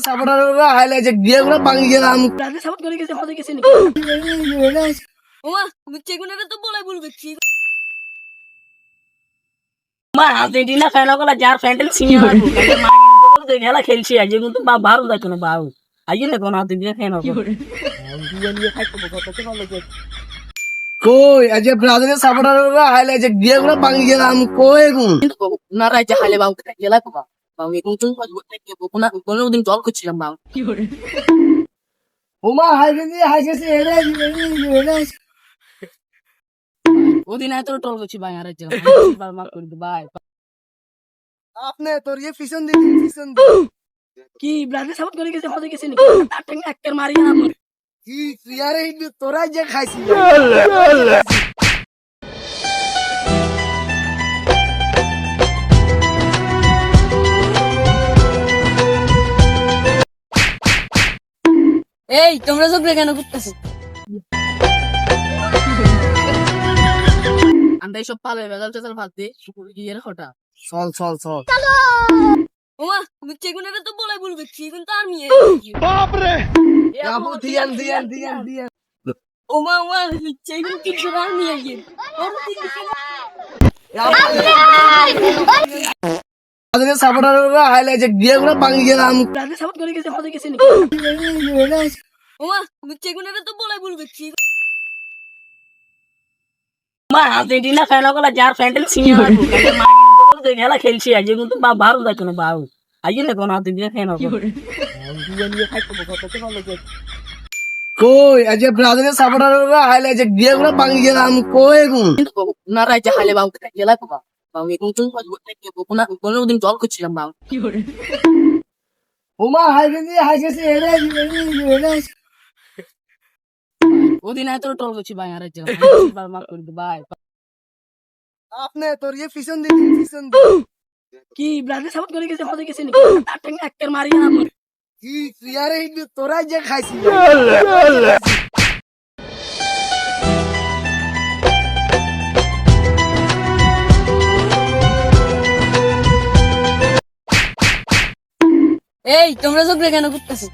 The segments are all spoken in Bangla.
সাপোর্টাররা হাইলাইট গিয়েগুলো ভাঙি গেলাম ব্রাজিল সাপোর্ট করে গেছে হতে গেছে নাকি ওমা চেগুনারে তো বলাই বলবে কি মা আর্জেন্টিনা খেলা কলা যার ফ্যান্টাল সিনিয়র মাগি খেলা খেলছি আজ কিন্তু বা ভালো যাচ্ছে না বাউ আইয়ে না কোন আর্জেন্টিনা খেলা কই আজ ব্রাজিলের সাপোর্টাররা হাইলাইট গিয়েগুলো ভাঙি গেলাম কই গুন না রাইতে হালে বাউ খেলা কো বাউ এখন তুমি কোন কোন দিন জল করছিলাম বাউ ওমা হাইগেছে এরে ওদিন এত টল করছি ভাই আর মার করে ভাই আপনি তোর পিছন দি কি ব্রাজিল সাপোর্ট করে গেছে হতে গেছে নাকি আটটা একটা মারি না কি ইয়ারে তোরা যে খাইছিস এই তোমরা সব কেন করতেছো আমরা সব পালে বেজাল চেতাল ফালতে গিয়ে হটা চল ওমা চেগুনারে তো বলাই বলবে কি কিন্তু আর নিয়ে বাপ রে আপু দিয়ান ওমা চেগুন কি জোরার নিয়ে গিয়ে ব্রাজিলের সাপোর্টাররা হাইলাইট গিয়েগুলো ভাঙি গেলাম ব্রাজিল সাপোর্ট করে গেছে হতে গেছে নাকি ওমা চেগুনারে তো বলাই বলবে কি মা আর্জেন্টিনা খেলা কলা যার ফ্যান্টাল সিনিয়র মাগি খেলা খেলছি আজ কিন্তু বা ভালো যাচ্ছে না বাউ আইয়ে না কোন আর্জেন্টিনা খেলা কই আজ ব্রাজিলের সাপোর্টাররা হাইলাইট গিয়েগুলো ভাঙি গেলাম কই গুন না রাইতে হালে বাউ খেলা কো বাউ এখন তুমি কোন দিন জল করছিলাম বাউ ওমা হাইগেছে এরে ওদিন এত টল করছি ভাই আর মার করে ভাই আপনি তোর পিছন দি কি ব্রাজিল সাপোর্ট করে গেছে হতে গেছে নাকি আটটা একটা মারি না কি ইয়ারে তোরা যে খাইছিস এই তোমরা সব কেন করতেছো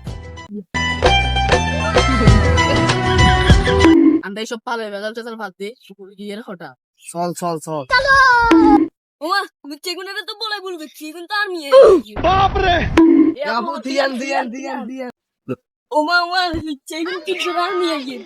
আমরা সব পালে বেজাল চেতাল ফালতে গিয়ে হটা চল ওমা চেগুনারে তো বলাই বলবে কি কিন্তু আর নিয়ে বাপ রে আপু দিয়ান ওমা চেগুন কি জোরার নিয়ে গিয়ে